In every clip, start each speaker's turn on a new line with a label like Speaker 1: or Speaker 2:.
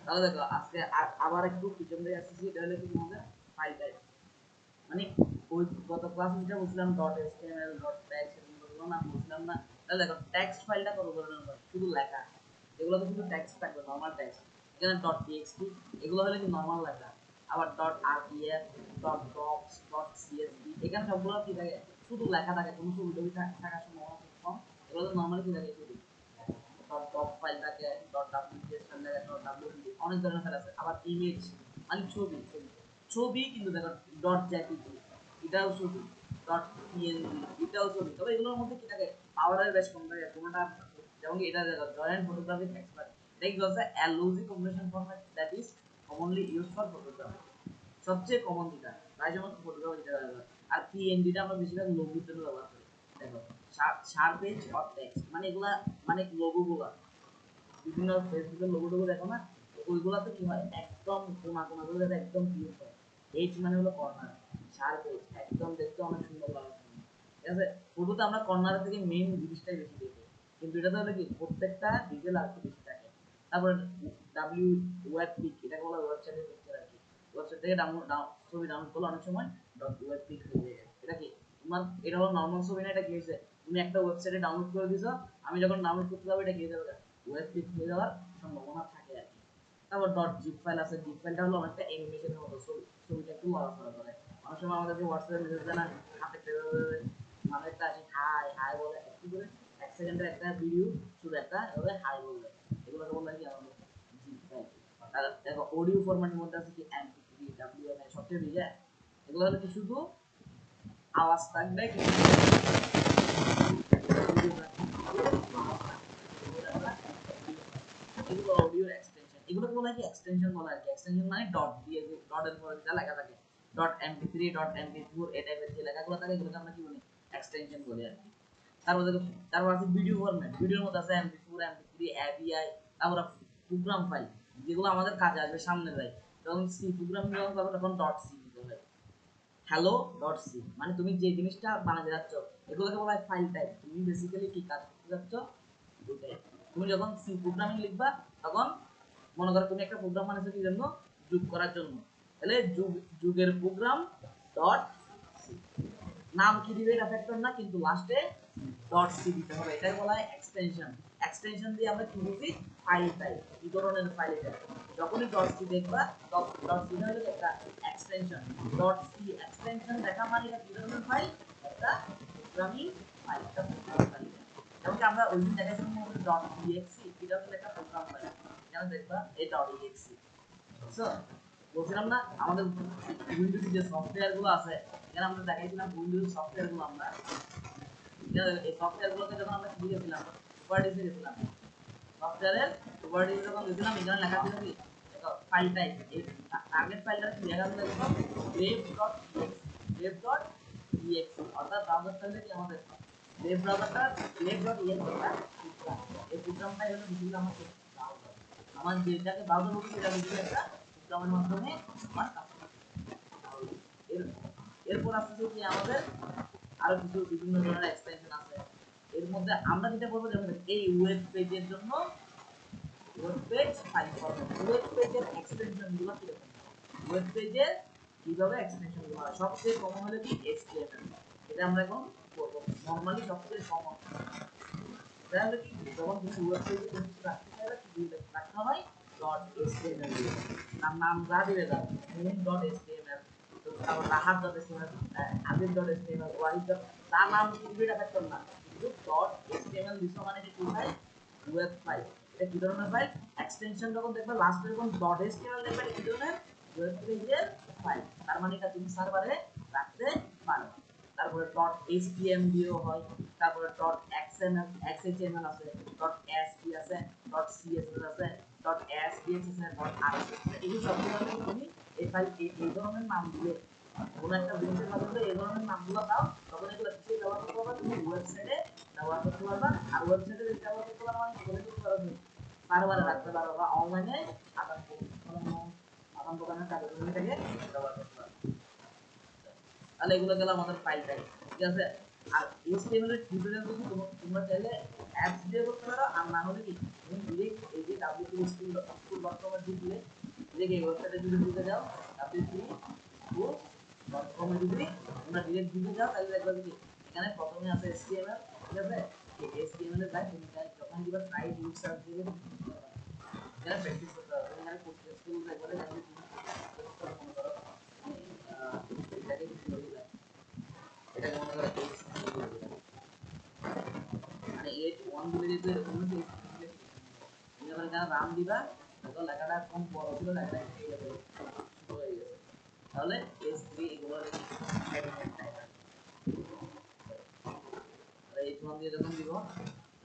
Speaker 1: তাহলে দেখো আজকে আবার একটু পিছন দিয়ে আসছি, এটা হলো কি আমাদের ফাইল টাইপ। মানে ওই গত ক্লাসে যেটা বলছিলাম ডট এচটিএমএল ডট টেক্সট এগুলো না বলছিলাম না। তাহলে দেখো টেক্সট ফাইলটা কত ধরনের হয়, শুধু লেখা, এগুলো তো শুধু টেক্সট থাকবে, নরমাল টেক্সট। এখানে ডট টিএক্সটি এগুলো হলো কি নরমাল লেখা। আবার dot RTF dot docx dot CSV এখানে সবগুলো কি থাকে, শুধু লেখা থাকে, কোনো ছবি টবি থাকার সম্ভাবনা খুব কম। এগুলো তো নরমালি কি থাকে, শুধু ডট ডক ফাইল থাকে, ডট ডাব্লিউপিএস ফাইল থাকে, ডট ডাব্লিউপি অনেক ধরনের ফাইল আছে। আবার ইমেজ মানে ছবি, ছবি কিন্তু দেখো ডট জেপিজি এটাও ছবি, ডট পিএনজি এটাও ছবি। তবে এগুলোর মধ্যে কি থাকে, পাওয়ারের বেশ কম থাকে কোনটা। যেমন কি এটা দেখো জয়েন্ট ফটোগ্রাফিক এক্সপার্ট, এটা কি বলছে LOG combination format that is commonly use for photography, সবচেয়ে কমন যেটা প্রায় যেমন ফটোগ্রাফি যেটা ব্যবহার। আর পিএনজিটা আমরা বেশিরভাগ লোগোর জন্য ব্যবহার করি। দেখো শার্প পেজ অর টেক্সট মানে এগুলা, মানে লোগোগুলা বিভিন্ন ফেসবুকের লোগো টোগো দেখো না, ওইগুলাতে কি হয় একদম কোনা কোনা গুলো একদম পিওর হয়। এইচ মানে হলো কর্নার, শার্প এজ একদম দেখতে অনেক সুন্দর লাগে। ঠিক আছে, ফটোতে আমরা কর্নার থেকে মেইন জিনিসটাই বেশি দেখি, কিন্তু এটাতে হলো কি প্রত্যেকটা ডিটেল আর বেশি থাকে। তারপর ডাব্লিউ ওয়েব পিক, এটাকে বলা ওয়েবসাইটের পিকচার আর কি। ওয়েবসাইট থেকে ছবি ডাউনলোড করলে অনেক সময় ডট ওয়েব পিক হয়ে যায়। এটা কি তোমার, এটা হলো নর্মাল ছবি না, এটা কি হয়েছে তুমি একটা ওয়েবসাইটে ডাউনলোড করে দিছো, আমি যখন ডাউনলোড করতে যাবো এটা কি হয়ে যাবে, ওয়েব পিক হয়ে যাওয়ার সম্ভাবনা থাকে আর কি। তারপর ডট জিপ ফাইল আছে, জিপ ফাইলটা হলো অনেকটা অ্যানিমেশনের মতো, ছবিটা একটু লড়াচড়া করে। অনেক সময় আমাদেরকে হোয়াটসঅ্যাপে মেসেজ দেয় না, হাতে মানে একটা আছে হাই হাই বলে একটু করে, এক সেকেন্ডের একটা ভিডিও শুধু একটা এভাবে হাই বলবে, এগুলোকে বলে কি আমাদের জিপ ফাইল। আর দেখো অডিও ফরম্যাটের মধ্যে আছে কি এমপি3 ডাব্লিউএমএ সবচেয়ে বেশি। এগুলো হলো কি শুধু আওয়াজ থাকবে কিন্তু এগুলো অডিও এক্সটেনশন, এগুলোকে বলা হয় কি এক্সটেনশন বলা হয়। এক্সটেনশন মানে ডট দিয়ে, যে ডটের পরে যেটা লেখা থাকে, ডট এমপি3 ডট এমপি4 এই টাইপের যে লেখাগুলো থাকে এগুলোকে আমরা কি বলি, এক্সটেনশন বলি আর কি। তারপর দেখো, তারপর আছে ভিডিও ফরম্যাট, ভিডিওর মধ্যে আছে এমপি4 এমপি3 এভিআই। তারপর প্রোগ্রাম ফাইল যেগুলো আমাদের কাজে আসবে সামনে যায়, যখন সি প্রোগ্রামিং যখন করবে তখন ডট সি দিতে হয়। হ্যালো ডট সি মানে তুমি যে জিনিসটা বানাতে যাচ্ছ, এগুলোকে বলা হয় ফাইল টাইপ। তুমি বেসিক্যালি কি কাজ করতে যাচ্ছ ওইটাই। তুমি যখন সি প্রোগ্রামিং লিখবা তখন মনে করো তুমি একটা প্রোগ্রাম বানাচ্ছো কি জন্য, যোগ করার জন্য, তাহলে যুগের প্রোগ্রাম ডট সি, নাম কি দিবে এটা ফ্যাক্টর না, কিন্তু লাস্টে ডট সি দিতে হবে, এটাই বলা হয় এক্সটেনশন। এক্সটেনশন দিয়ে আমরা কি বুঝি, ফাইল টাইপ, কি ধরনের ফাইল টাইপ। যখনই ডট সি দেখবা, ডট সি হলো একটা এক্সটেনশন। ডট সি এক্সটেনশন দেখা মানে এটা কি ধরনের ফাইল, একটা প্রোগ্রামিং ফাইল, একটা প্রোগ্রাম ফাইল। যেমন আমরা ওই দিন দেখাইছিলাম ডট ইএক্সি, এটা হলো একটা প্রোগ্রাম ফাইল। এখানে দেখবা এই ডট ইএক্সি। বুঝছো, বলছিলাম না আমাদের উইন্ডোজ যে সফটওয়্যার গুলো আছে, এখানে আমরা দেখাইছিলাম উইন্ডোজ সফটওয়্যার গুলো আমরা, এই সফটওয়্যার গুলোকে যখন আমরা কি গেছিলাম, প্রপার্টিজে গেছিলাম, সফটওয়্যারের প্রপার্টিজে যখন গেছিলাম এখানে লেখা ছিল কি, দেখো ফাইল টাইপ, এই টার্গেট ফাইলটা কি লেখা ছিল দেখো, web.exe অর্থাৎ ব্রাউজার ফাইলটা কি আমাদের ওয়েব ব্রাউজারটা, web.exe এই প্রোগ্রামটাই হলো বেসিক্যালি আমার ব্রাউজার। আমার যেটাকে ব্রাউজার বলছি সেটা বেসিক্যালি একটা প্রোগ্রামের মাধ্যমে আমার কাজ করতে। এর এরপর আসছে কি আমাদের আরো কিছু বিভিন্ন ধরনের এক্সটেনশন আছে। এর মধ্যে আমরা যেটা করবো, যেমন এই ওয়েব পেজের জন্য web page file format, web পেজের এক্সটেনশন গুলো কি রকম, ওয়েব পেজের কিভাবে এক্সটেনশন গুলো হয়, সবচেয়ে কমন হলো কি এইচটিএমএল। এটা আমরা এখন করব নরমালি সবচেয়ে কমন। এটা হলো কি যখন তুমি ওয়েব পেজে কোনো কিছু রাখতে চাইলে কি দিয়ে রাখতে হয়, ডট এইচটিএমএল দিয়ে নাম যা দিবে দাও, মেইন ডট এইচটিএমএল, তারপর Rahat dot HTML, Adil dot HTML, Wahid dot, তার নাম দিবে এটা ফ্যাক্টর না, কিন্তু ডট এইচটিএমএল দিছো মানে কি হয়, ওয়েব ফাইল। এটা কি ধরনের ফাইল, এক্সটেনশন যখন দেখবে লাস্টে যখন ডট এইচটিএমএল দেখবে এটা কি ধরনের, ওয়েব পেজের ফাইল। তার মানে এটা তুমি সার্ভারে রাখতে পারো। তারপরে ডট এইচটিএম দিয়েও হয়, তারপরে ডট এক্সএমএল এক্সএইচএমএল আছে, ডট এসভি আছে, ডট সিএসএস আছে, ডট এসভিএস আছে, ডট আরএসএস আছে। এই সবগুলো তুমি এই ফাইল এই ধরনের নাম দিলে, কোনো একটা জিনিসের মাধ্যমে এই ধরনের নামগুলো দাও, তখন এগুলো কিসে ব্যবহার করতে পারবা, তুমি ওয়েবসাইটে ব্যবহার করতে পারবা। আর ওয়েবসাইটে যদি ব্যবহার করতে পারবা মানে করে করতে পারো, তুমি সার্ভারে রাখতে পারো বা অনলাইনে আদান প্রদানের কাজে তুমি এটাকে ব্যবহার করতে পারো। তাহলে এগুলো গেল আমাদের ফাইল টাইপ, ঠিক আছে। আর এইচটিএমএল এর টিউটোরিয়াল যদি তোমরা চাইলে অ্যাপস দিয়ে করতে পারো, আর না হলে কি তুমি ডিরেক্ট এই যে w3school.com এ ঢুকলে ডিরেক্ট এই ওয়েবসাইটে যদি ঢুকে যাও w3school.com এ যদি তোমরা ডিরেক্ট ঢুকে যাও তাহলে দেখবে কি এখানে প্রথমে আছে HTML, ঠিক আছে? এই HTML এর গায়ে তুমি যখন দিবা ট্রাই ইউজার দিয়ে এখানে প্র্যাকটিস করতে হবে। তুমি এখানে কোর্স স্কুল একবারে জানলে তুমি মনে করো এটাকে কি করে দিলা, এটা মনে করো মানে 8 1 দিলে যেহেতু এরকম না যে তুমি যখন এখানে রান দিবা তখন লেখাটা কম বড় ছিল, লেখাটা কেটে যাবে, ছোট হয়ে গেছে। তাহলে S3 এগুলো এডিটেড টাইপ আর H1 দিয়ে যখন দিব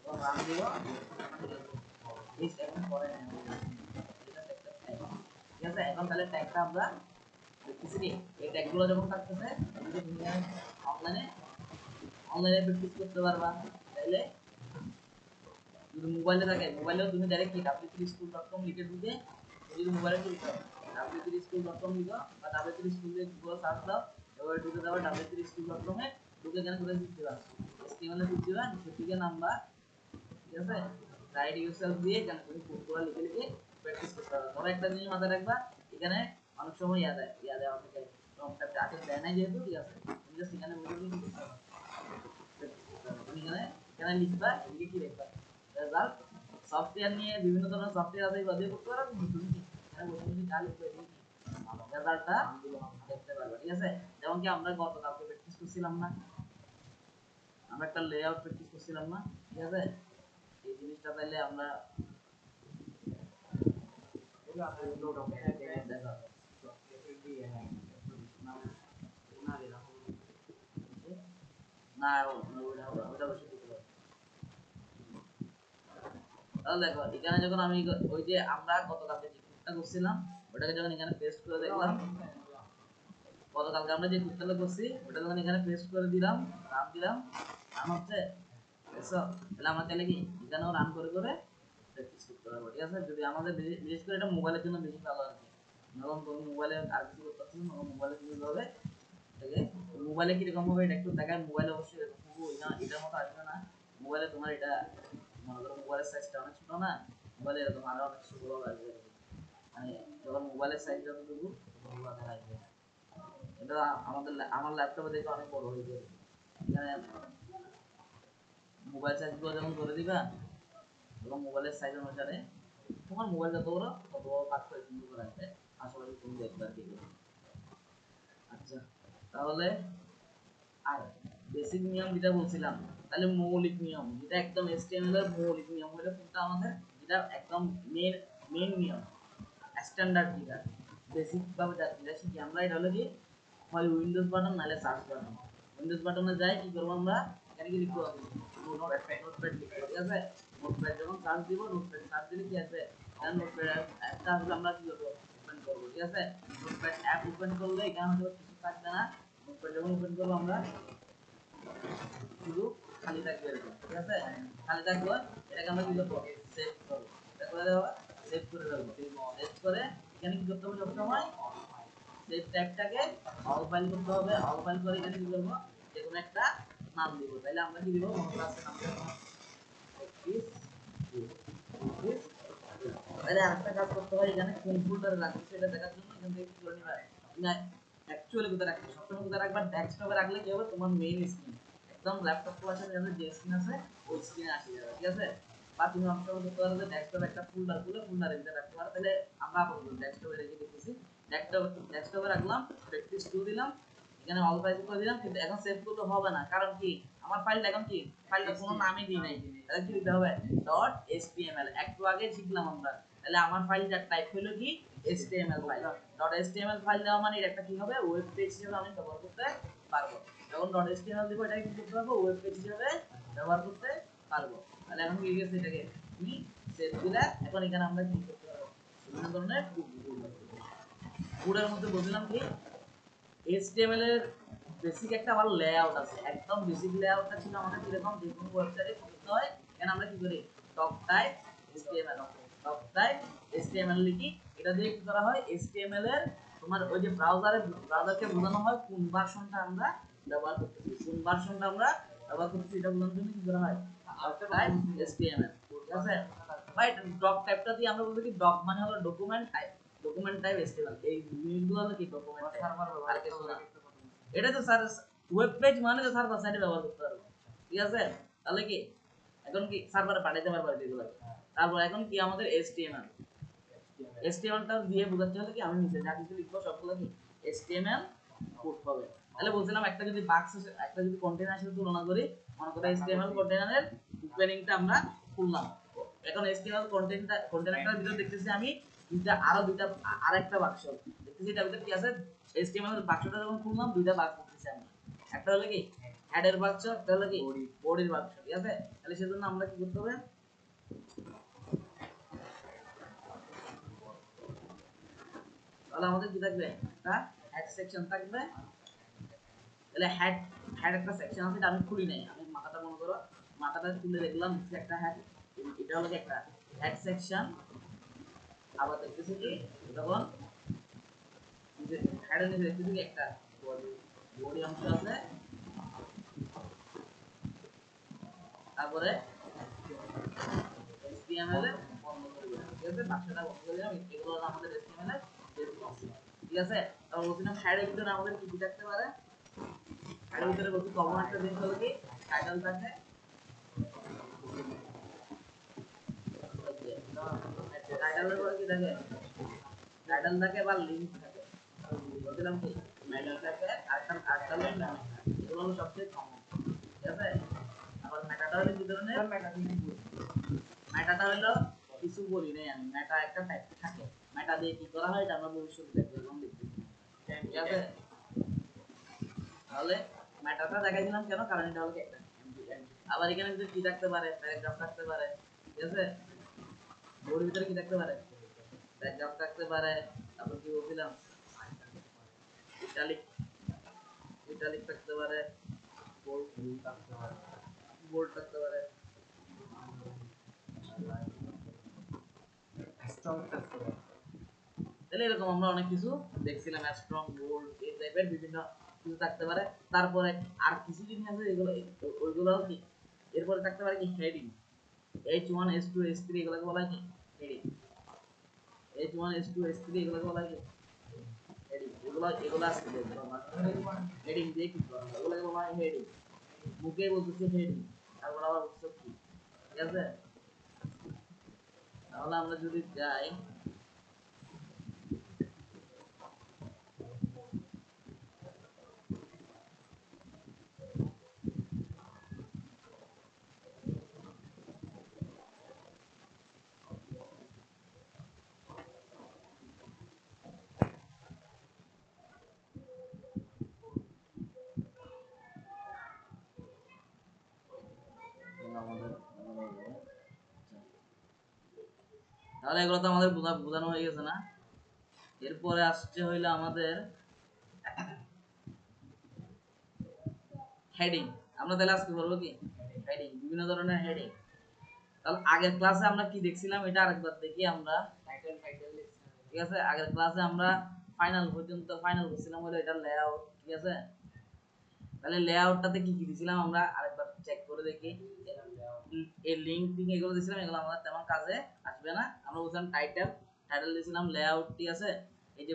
Speaker 1: তখন রান দিব এই এখন পরে না এটা একটা টাইপ, ঠিক আছে? এখন তাহলে ট্যাগটা আমরা দেখতেছি কি এই ট্যাগগুলো যখন থাকতেছে তুমি অনলাইনে প্র্যাকটিস করতে পারবা। তাইলে যদি মোবাইলে থাকে মোবাইলেও তুমি ডাইরেক্ট কি w3school.com লিখে ঢুকে যদি মোবাইলে খুলতে হবে w3school.com লিখো বা w3school দিয়ে গুগল সার্চ দাও, এবার ঢুকে যাবে w3school.com এ, ঢুকে এখানে কোথায় শিখতে পারো HTML এ শিখতে পারো, সেদিকে নামবা, ঠিক আছে? রাইট ইউরসেলফ দিয়ে এখানে তুমি কোডগুলো লিখে লিখে প্র্যাকটিস করতে পারো। তবে একটা জিনিস মাথায় রাখবা, এখানে অনেক সময় দেওয়া থেকে প্রম্পটটা ডাটা দেয় না যেহেতু, ঠিক আছে? তুমি জাস্ট এখানে বসে কি করতে পারো, তুমি এখানে লিখবা, এদিকে কি লিখবা রেজাল্ট। সফটওয়্যার নিয়ে বিভিন্ন ধরনের সফটওয়্যার আছে বাজে করতে পারো, কিন্তু তুমি কি এখানে বসে বসে যা লিখবে এদিকে রেজাল্টটা দেখতে পারবে, ঠিক আছে? যেমন কি আমরা গতকালকে প্র্যাকটিস করছিলাম না, আমরা একটা লেআউট প্র্যাকটিস করছিলাম না, ঠিক আছে? এই জিনিসটা তাইলে আমরা না ওটা বসে দিতে পারবো। তাহলে দেখো এখানে যখন আমি ওই যে আমরা গতকালকে যে কোডটা করছিলাম ওটাকে যখন এখানে পেস্ট করে দেখলাম, গতকালকে আমরা যে কোডটা করছি ওটা যখন এখানে পেস্ট করে দিলাম, রান দিলাম, রান হচ্ছে, বুঝছো? তাহলে আমরা চাইলে কি এখানেও রান করে করে প্র্যাকটিস করতে পারবো, ঠিক আছে? যদি আমাদের বিশেষ করে এটা মোবাইলের জন্য বেশি ভালো আর কি, যখন তুমি মোবাইলে আর কিছু করতে পারছো না তখন মোবাইলে তুমি ভাবে এটাকে মোবাইলে কিরকম হবে এটা একটু দেখায়, মোবাইলে অবশ্যই এটার মতো আসবে না, মোবাইলে তোমার এটা মনে করো মোবাইলের সাইজটা অনেক ছোট না, মোবাইলে এরকম আরো অনেক ছোট আসবে, মানে যখন মোবাইলের সাইজ যতটুকু আসবে এটা আমার ল্যাপটপে দেখে অনেক বড় হয়ে যাবে। এখানে মোবাইল সাইজ গুলো যখন করে দিবা এবং মোবাইলের সাইজ অনুসারে তোমার মোবাইল যত বড় তত বড় কাজ করে সুন্দর করে আসবে, আশেপাশে তুমি দেখবে আর কি। আচ্ছা তাহলে আর বেসিক নিয়ম যেটা বলছিলাম, তাহলে মৌলিক নিয়ম যেটা একদম HTML এর মৌলিক নিয়ম হলো কোনটা আমাদের, যেটা একদম মেন নিয়ম স্ট্যান্ডার্ড, যেটা বেসিক ভাবে যেটা শিখি আমরা, এটা হলো কি হয় উইন্ডোজ বাটন নাহলে সার্চ বাটন। উইন্ডোজ বাটনে যাই কি করবো আমরা, এখানে কি লিখবো নোটপ্যাড লিখবো, ঠিক আছে? নোটপ্যাড যখন সার্চ দিব, নোটপ্যাড সার্চ দিলে কি আসবে, নোটপ্যাড একটা আসলে আমরা কি করবো ওপেন করবো, ঠিক আছে? নোটপ্যাড অ্যাপ ওপেন করলে এখানে হয়তো কিছু থাকবে না, নোটপ্যাড যখন ওপেন করবো আমরা শুধু খালি থাকবে এরকম, ঠিক আছে? খালি থাকবে, এটাকে আমরা কি করবো সেভ করবো, এটা করে দেওয়া সেভ করে দেবো, সেভ করে এখানে কি করতে হবে সবসময় সেভ ট্যাগটাকে অল ফাইল করতে হবে, অল ফাইল করে এখানে কি করবো যে কোনো একটা নাম দিব, তাহলে আমরা কি দিব মনে ক্লাসের নাম দেব প্র্যাকটিস। তাহলে আরেকটা কাজ করতে হয়, এখানে কোন ফোল্ডারে রাখবো সেটা দেখার জন্য এখান থেকে কি করে নিবা, তুমি অ্যাকচুয়ালি কোথায় রাখবে সবসময় কোথায় রাখবা, ডেস্কটপে রাখলে কি হবে তোমার মেইন স্ক্রিন একদম ল্যাপটপ ক্লাসের যে স্ক্রিন আছে ওই স্ক্রিনে আসে যাবে, ঠিক আছে? বা তুমি অপশন করতে পারো যে ডেস্কটপে একটা ফোল্ডার খুলে ফোল্ডারের ভিতরে রাখতে পারো, তাহলে আমরা আবার ডেস্কটপে রেখে দিতেছি, ডেস্কটপে রাখলাম, প্র্যাকটিস টু দিলাম, এখানে অল ফাইল করে দিলাম, কিন্তু এখন সেভ করলে হবে না, কারণ কি আমার ফাইলটা এখন কি ফাইলটা কোনো নামই দিই নাই, তাহলে কি দিতে হবে .html, একটু আগে শিখলাম আমরা, তাহলে আমার ফাইলটার টাইপ হলো কি html ফাইল, .html ফাইল দেওয়া মানে এটা একটা কি হবে ওয়েব পেজ হিসেবে আমি ব্যবহার করতে পারবো, যখন .html দিব এটা কি করতে পারবো ওয়েব পেজ হিসেবে ব্যবহার করতে পারবো। তাহলে এখন কি গেছে এটাকে তুমি সেভ দিলে, এখন এখানে আমরা কি করতে পারবো বিভিন্ন ধরনের কোডের মধ্যে বলছিলাম কি HTML এর বেসিক একটা আবার লেআউট আছে, একদম বেসিক লেআউটটা ছিল আমাদের কিরকম, যে কোনো ওয়েবসাইটে করতে হয় এখানে আমরা কি করি টপ টাইপ HTML লিখি, এটা দিয়ে কি করা হয় HTML এর তোমার ওই যে ব্রাউজারকে বোঝানো হয় কোন ভার্সনটা আমরা ব্যবহার করতেছি, কোন ভার্সনটা আমরা ব্যবহার করতেছি এটা বোঝানোর জন্য কি করা হয় টাইপ HTML ঠিক আছে ভাই ডক টাইপটা দিয়ে আমরা বলতে কি ডক মানে হলো ডকুমেন্ট টাইপ HTML এই জিনিসগুলো হলো কি ডকুমেন্ট সার্ভার ব্যবহার কিছু না এটা তো স্যার ওয়েব পেজ মানে তো সার্ভার সাইডে ব্যবহার করতে পারবো ঠিক আছে তাহলে কি এখন কি সার্ভারে পাঠাইতে পারবো এগুলো তারপর এখন কি আমাদের HTML টা দিয়ে বোঝাতে হলে কি আমি নিচে যা কিছু লিখবো সবগুলো কি HTML কোড হবে তাহলে বলছিলাম একটা যদি বাক্স একটা যদি কন্টেইনার সাথে তুলনা করি মনে করো HTML কন্টেইনারের ওপেনিংটা আমরা খুললাম এখন HTML কন্টেইনারটার ভিতরে দেখতেছি আমি দুইটা আরেকটা বাক্স দেখতেছি এটার ভিতরে কি আছে HTML এর বাক্সটা যখন খুললাম দুইটা বাক্স দেখতেছি আমি একটা হলো কি হেডের বাক্স একটা হলো কি বডির বাক্স ঠিক আছে তাহলে সেজন্য আমরা কি করতে হবে তাহলে আমাদের কি থাকবে একটা হেড সেকশন থাকবে তাহলে হেড একটা সেকশন আছে এটা আমি খুলি নাই আমি মাথাটা মনে করো মাথাটা তুলে দেখলাম নিচে একটা হেড এটা হলো একটা হেড সেকশন আবার দেখতেছি কি যখন হেডের নিচে দেখতেছি কি একটা বডি অংশ আছে তারপরে HTML এ বন্ধ করে দিলাম ঠিক আছে বাক্সটা বন্ধ করে দিলাম এগুলো হলো আমাদের HTML এর বেসিক অংশ ঠিক আছে তারপর বলছিলাম হেডের ভিতরে আমাদের কি কি থাকতে পারে হেডের ভিতরে বলছি কমন একটা জিনিস হলো কি টাইটেল থাকে টাইটেলের পরে কি থাকে টাইটেল থাকে বা লিংক থাকে বলছিলাম কি মেটা থাকে আরেকটা লিংক এগুলো হলো সবচেয়ে কমন ঠিক আছে আবার মেটাটা হলো কি ধরনের মেটাটা হলো কিছু বলি নাই আমি মেটা একটা টাইপ থাকে মেটা দিয়ে কি করা হয় এটা আমরা ভবিষ্যতে দেখব এবং দেখতেছি ঠিক আছে তাহলে মেটাটা দেখাইছিলাম কেন কারণ এটা হলো একটা আবার এখানে যদি কি থাকতে পারে প্যারাগ্রাফ থাকতে পারে ঠিক আছে বডির ভিতরে কি থাকতে পারে প্যারাগ্রাফ থাকতে পারে তারপর কি বলছিলাম ইটালিক ইটালিক থাকতে পারে বোল্ড থাকতে পারে স্ট্রং থাকতে পারে তাহলে এরকম আমরা অনেক কিছু দেখছিলাম স্ট্রং বোল্ড এই টাইপের বিভিন্ন কিছু থাকতে পারে তারপরে আর কিছু জিনিস আছে এগুলো ওইগুলো কি এরপরে থাকতে পারে কি হেডিং H1 H2 H3 এগুলোকে বলা হয় কি হেডিং H1 H2 H3 এগুলোকে বলা হয় কি হেডিং এগুলো আছে হেডিং দিয়ে কি করা হয় এগুলোকে বলা হয় হেডিং মুখে বলতেছে হেডিং তারপর আবার বলতেছে কি ঠিক আছে তাহলে আমরা যদি যাই তাহলে এগুলো তো আমাদের বোঝানো হয়ে গেছে না এরপরে আসছে হইলো আমাদের হেডিং আমরা তাহলে আজকে বলবো কি হেডিং বিভিন্ন ধরনের হেডিং তাহলে আগের ক্লাসে আমরা কি দেখছিলাম এটা আরেকবার দেখি আমরা ঠিক আছে আগের ক্লাসে আমরা ফাইনাল করছিলাম হলো এটা লেআউট ঠিক আছে তাহলে লেআউটটাতে কি কি দিছিলাম আমরা আরেকবার চেক করে দেখি এই লিংকিং এগুলো দিছিলাম এগুলো আমাদের তেমন কাজে আসবে না আমরা বলছিলাম টাইটেল দিছিলাম লেআউট ঠিক আছে এই যে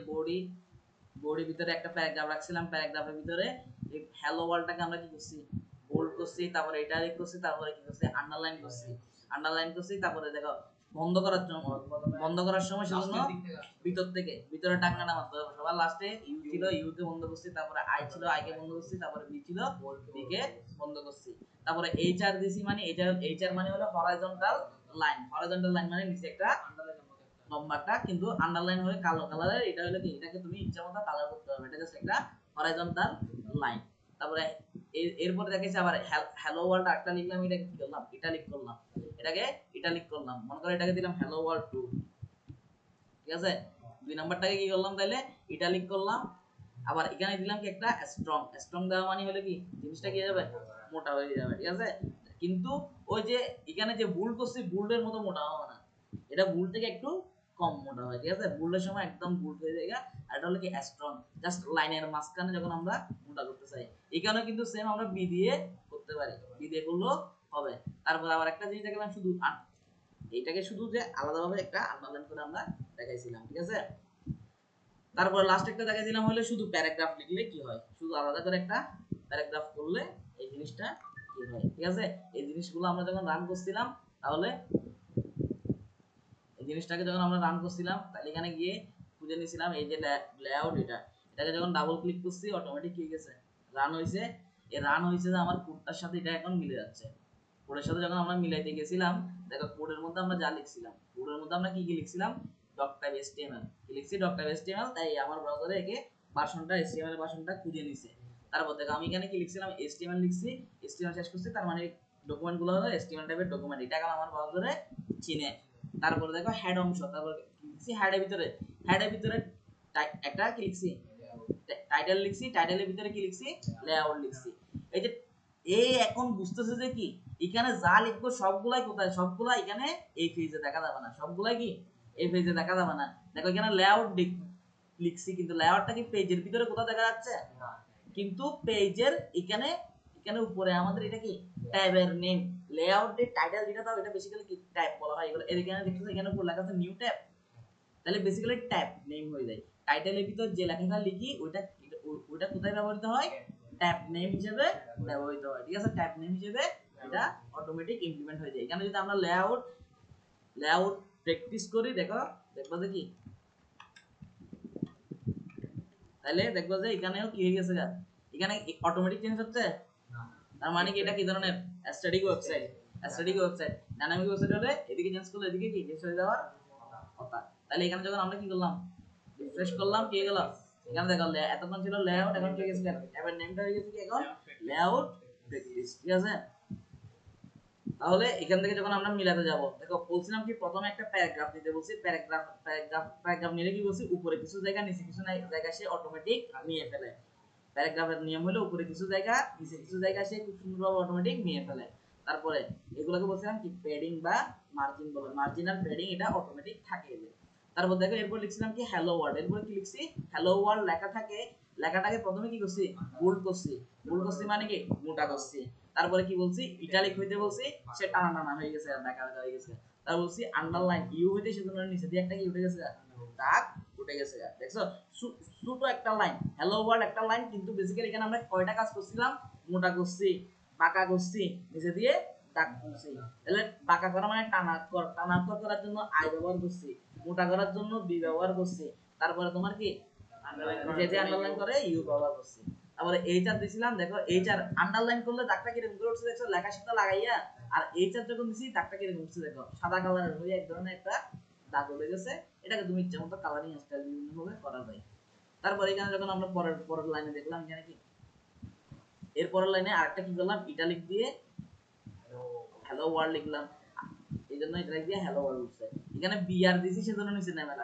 Speaker 1: বডির ভিতরে একটা প্যারাগ্রাফ রাখছিলাম প্যারাগ্রাফের ভিতরে এই হ্যালো ওয়ার্ল্ডটাকে আমরা কি করছি বোল্ড করছি তারপরে ইটালিক করছি তারপরে কি করছি আন্ডারলাইন করছি তারপরে দেখো বন্ধ করার সময় সেজন্য ভিতরে টাঙ্গাটা মারতে হবে সবার লাস্টে ইউ ছিল ইউ কে বন্ধ করছি তারপরে আই ছিল আই কে বন্ধ করছি তারপরে বি ছিল বি কে বন্ধ করছি তারপরে এইচআর দিছি মানে এইচআর মানে হলো হরাইজন্টাল লাইন মানে নিচে একটা লম্বাটা কিন্তু আন্ডারলাইন হয়ে কালো কালারের এটা হলো কি এটাকে তুমি ইচ্ছা মতো কালার করতে হবে এটা জাস্ট একটা হরাইজন্টাল লাইন তারপরে এরপরে দেখেছি আবার হ্যালো ওয়ার্ল্ড একটা লিখলাম এটা কি করলাম ইটালিক করলাম মনে করো এটাকে দিলাম হ্যালো ওয়ার্ল্ড 2 ঠিক আছে দুই নাম্বারটাকে কি করলাম তাহলে ইটালিক করলাম আবার এখানে দিলাম কি একটা স্ট্রং দেওয়া মানে হলো কি জিনিসটা কি হয়ে যাবে মোটা হয়ে যাবে ঠিক আছে কিন্তু ওই যে এখানে যে বুল্ড করছি বুল্ডের মতো মোটা হবে না এটা বুল্ড থেকে একটু কম মোটা হয় ঠিক আছে বুল্ডের সময় একদম বুল্ড হয়ে যায় আর এটা হলো কি স্ট্রং জাস্ট লাইনের মাঝখানে যখন আমরা মোটা করতে চাই এখানেও কিন্তু সেম আমরা বি দিয়ে করতে পারি বি দিয়ে করলেও হবে। তারপর আবার একটা জিনিস দেখলাম শুধু এইটাকে শুধু যে আলাদাভাবে একটা আন্ডারলাইন করে আমরা দেখাইছিলাম, ঠিক আছে। তারপর লাস্ট একটা দেখাইছিলাম হলে শুধু প্যারাগ্রাফ লিখলে কি হয়, শুধু আলাদা করে একটা প্যারাগ্রাফ করলে এই জিনিসটা কি হয়, ঠিক আছে। এই জিনিসগুলো আমরা যখন রান করছিলাম তাহলে এই জিনিসটাকে যখন আমরা রান করছিলাম তাহলে এখানে গিয়ে খুঁজে নিয়েছিলাম এই যে লেআউট, এটাকে যখন ডাবল ক্লিক করছি অটোমেটিক কি গেছে রান হয়েছে। এই রান হয়েছে যে আমার কোডটার সাথে এটা এখন মিলে যাচ্ছে। কোডের সাথে যখন আমরা মিলাইতে গেছিলাম দেখো কোডের মধ্যে আমরা যা লিখছিলাম, কোডের মধ্যে আমরা কি কি লিখছিলাম, ডক টাইপ এচটিএমএল কি লিখছি, ডক টাইপ এচটিএমএল, তাই আমার ব্রাউজারে একে ভার্সনটা এচটিএমএল এর ভার্সনটা খুঁজে নিছে। তারপর দেখো আমি এখানে কি লিখছিলাম, এচটিএমএল লিখছি, এচটিএমএল শেষ করছি, তার মানে ডকুমেন্টগুলো হলো এচটিএমএল টাইপের ডকুমেন্ট, এটা আমার ব্রাউজারে চিনে। তারপরে দেখো হেড অংশ, তারপর লিখছি হেডের ভিতরে একটা কি লিখছি, টাইটেল লিখছি, টাইটেলের ভিতরে কি লিখছি, লেআউট লিখছি। এই যে এই এখন বুঝতেছে যে কি এখানে যা লিখবো সবগুলাই কোথায়, সবগুলা এখানে এই পেজে দেখা যাবে না, সবগুলাই কি এই পেজে দেখা যাবে না। দেখো এখানে লেআউট লিখছি কিন্তু লেআউটটা কি পেজের ভিতরে কোথাও দেখা যাচ্ছে, কিন্তু পেজের এখানে এখানে উপরে আমাদের এটা কি ট্যাবের নেম, লেআউটের টাইটেল যেটা দাও এটা বেসিক্যালি কি ট্যাব বলা হয় এগুলো। এখানে দেখতেছো এখানে উপরে লেখা আছে নিউ ট্যাব, তাহলে বেসিক্যালি ট্যাব নেম হয়ে যায়। টাইটেলের ভিতর যে লেখাটা লিখি ওইটা কোথায় ব্যবহৃত হয়, ট্যাব নেম হিসেবে ব্যবহৃত হয়, ঠিক আছে। ট্যাব নেম হিসেবে এটা অটোমেটিক ইমপ্লিমেন্ট হয়ে যায়। এখানে যদি আমরা লেআউট প্র্যাকটিস করি দেখো দেখবো যে কি, তাহলে দেখবো যে এখানেও কি হয়ে গেছে, এখানে অটোমেটিক চেঞ্জ হচ্ছে। তার মানে কি এটা কি ধরনের স্ট্যাটিক ওয়েবসাইট, ডাইনামিক ওয়েবসাইট হলে এদিকে চেঞ্জ করলে এদিকে কি চেঞ্জ হয়ে যাওয়ার কথা। তাহলে এখানে যখন আমরা কি করলাম, রিফ্রেশ করলাম, কি হয়ে গেল, এখানে দেখো এতক্ষণ ছিল লেআউট, এখন কি গেছে ট্যাবের নেমটা হয়ে গেছে কি এখন লেআউট প্র্যাকটিস, ঠিক আছে। তাহলে এখান থেকে যখন আমরা মিলাতে যাব দেখো বলছিলাম কি প্রথমে একটা প্যারাগ্রাফ দিতে বলছি, প্যারাগ্রাফ নিলে কি বলছি উপরে কিছু জায়গা নিচে কিছু জায়গা সে অটোমেটিক নিয়ে ফেলে। প্যারাগ্রাফের নিয়ম হলো উপরে কিছু জায়গা নিচে কিছু জায়গা সে খুব সুন্দরভাবে অটোমেটিক নিয়ে ফেলে। তারপরে এগুলোকে বলছিলাম কি প্যাডিং বা মার্জিন বলে, মার্জিন আর প্যাডিং এটা অটোমেটিক থাকে এদের। তারপর দেখো এরপর লিখছিলাম কি হ্যালো ওয়ার্ল্ড, এরপর কি লিখছি হ্যালো ওয়ার্ল্ড লেখা থাকে, লেখাটাকে প্রথমে কি করছি বোল্ড করছি, মানে কি মোটা করছি। তারপরে কি বলছি ইটালিক হইতে বলছি, সে টানা টানা হয়ে গেছে, দেখা হয়ে গেছে। তারপর বলছি আন্ডারলাইন ইউ হইতে সেজন্য নিচে দিয়ে একটা কি উঠে গেছে, দাগ উঠে গেছে। দেখছো ছোট একটা লাইন হ্যালো ওয়ার্ল্ড একটা লাইন, কিন্তু বেসিক্যালি এখানে আমরা কয়টা কাজ করছিলাম, মোটা করছি, বাঁকা করছি, নিচে দিয়ে দাগ করছি। তাহলে বাঁকা করা মানে টানা করার জন্য আই ব্যবহার করছি, মোটা করার জন্য বি ব্যবহার করছি, তারপরে তোমার কি যে আন্ডারলাইন করে ইউ ব্যবহার করছি। তারপরে এইচআর দিছিলাম, দেখো এইচআর আন্ডারলাইন করলে দাগটা কিরকম করে উঠছে দেখছো, লেখার সাথে লাগাইয়া। আর এইচআর যখন দিছি দাগটা কিরকম উঠছে দেখো, সাদা কালারের হয়ে এক ধরনের একটা দাগ উঠে গেছে। এটাকে তুমি ইচ্ছা মতো কালারিং স্টাইল বিভিন্ন ভাবে করা যায়। তারপর এখানে যখন আমরা পরের লাইনে দেখলাম এখানে কি, এর পরের লাইনে আরেকটা কি করলাম ইটালিক দিয়ে হ্যালো ওয়ার্ল্ড লিখলাম, এই জন্য ইটালিক দিয়ে হ্যালো ওয়ার্ল্ড উঠছে। এখানে বিআর দিছি সেজন্য নিচে নেমে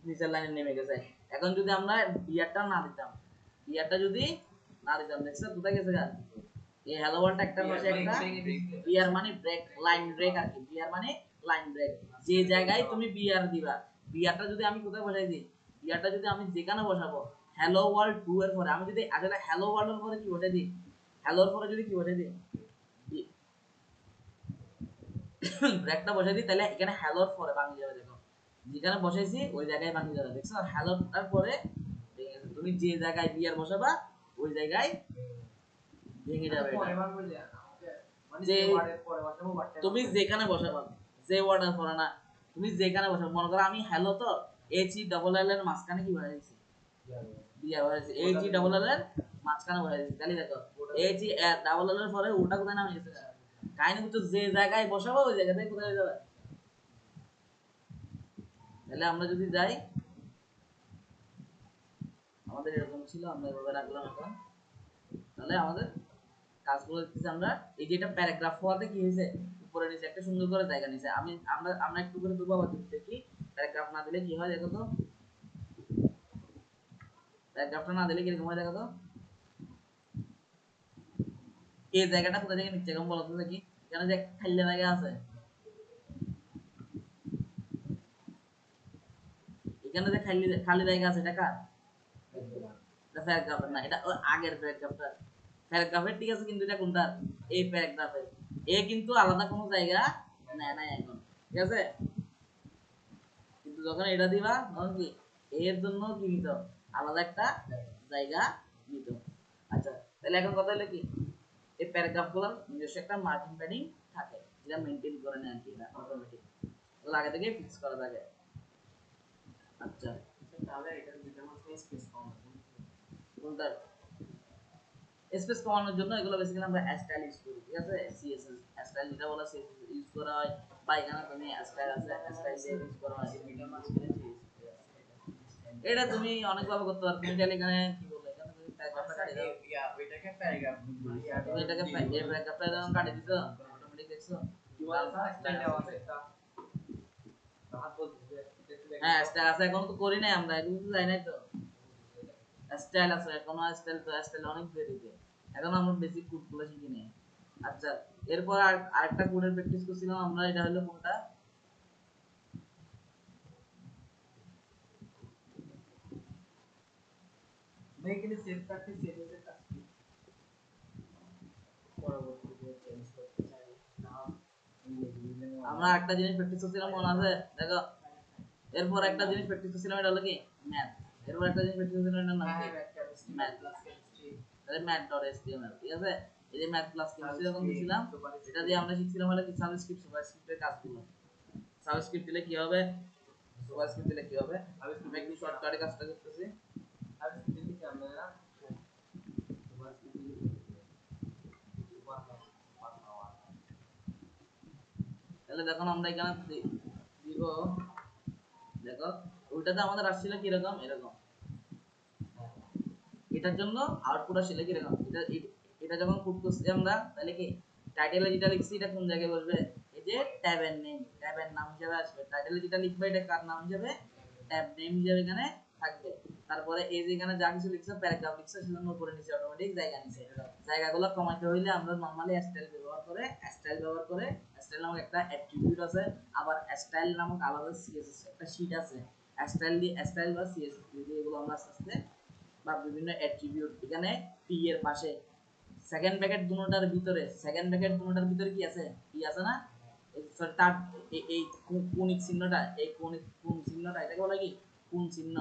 Speaker 1: নিচের লাইনে নেমে গেছে। এখন যদি আমরা বিআরটা না দিতাম, বিআরটা যদি না দিতাম দেখছো কোথায় গেছে গান, এই হ্যালো ওয়ার্ল্ড একটার পাশে একটা বিআর মানে ব্রেক, লাইন ব্রেক আর কি, বিআর মানে লাইন ব্রেক। যে জায়গায় তুমি বিআর দিবা, বিআরটা যদি আমি কোথায় বসাই দিই, বিআরটা যদি আমি যেখানে বসাবো হ্যালো ওয়ার্ল্ড 2 এর পরে, আমি যদি আসলে হ্যালো ওয়ার্ল্ড এর পরে কি বসাই দিই, হ্যালোর পরে যদি কি বসাই দিই ব্রেকটা বসাই দিই, তাহলে এখানে হ্যালোর পরে ভাঙে যাবে। দেখো যেখানে বসাইছি ওই জায়গায় ভাঙে যাবে, দেখছো হ্যালোটার পরে তুমি যে জায়গায় বিআর বসাবা ওই জায়গায় ভেঙে যাবে। যে তুমি যেখানে বসাবা, যে ওয়ার্ডের পরে না, তুমি যেখানে বসাবো, মনে করো আমি হ্যালো তো এইচ ই ডাবল এল এর মাঝখানে কি বসাই দিছি, বিআর বসাইছি, এইচ ই ডাবল এল এর মাঝখানে বসাই দিছি। তাহলে দেখো এইচ ই ডাবল এল এর পরে ওটা কোথায় নামে গেছে, কাহিনী বুঝছো, যে জায়গায় বসাবো ওই জায়গাতে কোথায় যাবে। তাহলে আমরা যদি যাই, আমাদের এরকম ছিল, আমরা এভাবে রাখলাম এখন। তাহলে আমাদের কাজগুলো দেখতেছি আমরা, এই যে এটা প্যারাগ্রাফ হওয়াতে কি হয়েছে উপরে নিচে একটা সুন্দর করে জায়গা নিছে। আমরা একটু করে দেবো আবার দেখি প্যারাগ্রাফ না দিলে কি হয় দেখো তো, প্যারাগ্রাফটা না দিলে কিরকম হয় দেখো তো, এই জায়গাটা কোথা থেকে নিচ্ছে এখন বলো তো দেখি, এখানে যে খালি জায়গা আছে, এখানে যে খালি জায়গা আছে এটা কার, এটা প্যারাগ্রাফের না, এটা আগের প্যারাগ্রাফটা, প্যারাগ্রাফের ঠিক আছে, কিন্তু এটা কোনটা এই প্যারাগ্রাফের। এ কিন্তু আলাদা কোনো জায়গা নেয় না এখন, ঠিক আছে? কিন্তু যখন এটা দিবা তখন কি এর জন্য কি নিত আলাদা একটা জায়গা নিত। আচ্ছা, তাহলে এখন কথা হলো কি এই প্যারাগ্রাফ গুলো নিজস্ব একটা মার্জিন প্যাডিং থাকে যেটা মেইনটেইন করে নেয় আর কি, এটা অটোমেটিক আগে থেকে ফিক্স করা থাকে। আচ্ছা,
Speaker 2: তাহলে এটার দুইটার মধ্যে স্পেস কম আছে
Speaker 1: কোনটা স্পেস কমানোর জন্য এগুলো বেসিক্যালি আমরা স্টাইল ইউজ করি, ঠিক আছে? সিএসএস স্টাইল যেটা বলা সিএসএস ইউজ করা হয়, বা এখানে তুমি স্টাইল আছে স্টাইল দিয়ে ইউজ করা হয়।
Speaker 2: দুইটার মাঝখানে যে
Speaker 1: এটা তুমি অনেক ভাবে করতে পারো। তুমি চাইলে এখানে কি বলবো, এখানে তুমি প্যারাগ্রাফটা কাটি দাও,
Speaker 2: ওইটাকে প্যারাগ্রাফ
Speaker 1: তুমি এটাকে এই প্যারাগ্রাফটা যখন কাটি দিছো অটোমেটিক দেখছো
Speaker 2: কি বলছো স্টাইলটা আছে একটা হাত বলতে
Speaker 1: হ্যাঁ স্টাইল আছে। এখন তো করি নাই আমরা, এগুলো তো যাই নাই তো। স্টাইল আছে এখন, স্টাইল তো স্টাইল অনেক দেরিতে, এখন আমরা বেসিক কোডগুলো শিখি নাই। আচ্ছা, এরপর আরেকটা কোডের প্র্যাকটিস করছিলাম আমরা, এটা হলো কোনটা
Speaker 2: এখানে সেভ থাকতে সেভ এর কাজ কি পরবর্তীতে চেঞ্জ করতে চাই নাম
Speaker 1: আমরা একটা জিনিস প্র্যাকটিস করছিলাম মনে আছে দেখো। এরপর একটা জিনিস প্র্যাকটিস করছিলাম, এটা হলো কি ম্যাথ। এরপর একটা জিনিস প্র্যাকটিস করছিলাম, এটার নাম কি ম্যাথ প্লাস কেমিস্ট্রি, তাহলে ম্যাথ.html, ঠিক আছে? এই যে ম্যাথ প্লাস কেমিস্ট্রি যখন দিছিলাম, এটা দিয়ে আমরা শিখছিলাম হলো কি সাবস্ক্রিপ্ট সুপারস্ক্রিপ্টের কাজগুলো। সাবস্ক্রিপ্ট দিলে কি হবে, সুপারস্ক্রিপ্ট দিলে কি হবে, আমি একটু শর্টকাটে কাজটা করতেছি।
Speaker 2: সাবস্ক্রিপ্ট দিলে কি আমরা সুপারস্ক্রিপ্ট দিলে
Speaker 1: তাহলে দেখুন আমরা এখানে দিব, দেখো ওইটাতে আমাদের আসছিল কি রকম এরকম, এটার জন্য আউটপুট আসছিল কি রকম, এটা যখন পুট করছি আমরা, তাহলে কি টাইটেলে যেটা লিখছি এটা কোন জায়গায় বসবে, এই যে ট্যাবের নাম হিসেবে আসবে। টাইটেলে যেটা লিখবে এটা কার নাম হিসেবে, ট্যাব নেম হিসেবে এখানে থাকবে। তারপরে এই যে এখানে যা কিছু লিখছো প্যারাগ্রাফ লিখছো সেজন্য উপরে নিচে অটোমেটিক জায়গা নিছে। জায়গাগুলো কমাইতে হইলে আমরা নরমালি স্টাইল ব্যবহার করে স্টাইল নামক একটা অ্যাট্রিবিউট আছে, আবার স্টাইল নামক আলাদা সিএসএস একটা শীট আছে। স্টাইল বা সিএসএস দিয়ে এগুলো আমরা আস্তে আস্তে বা বিভিন্ন অ্যাট্রিবিউট এখানে পি এর পাশে সেকেন্ড ব্র্যাকেট দুটোটার ভিতরে কি আছে, পি আছে না, তার এই কোণিক চিহ্নটা, এই কোণ চিহ্নটা এটাকে বলে কি কোণ চিহ্ন,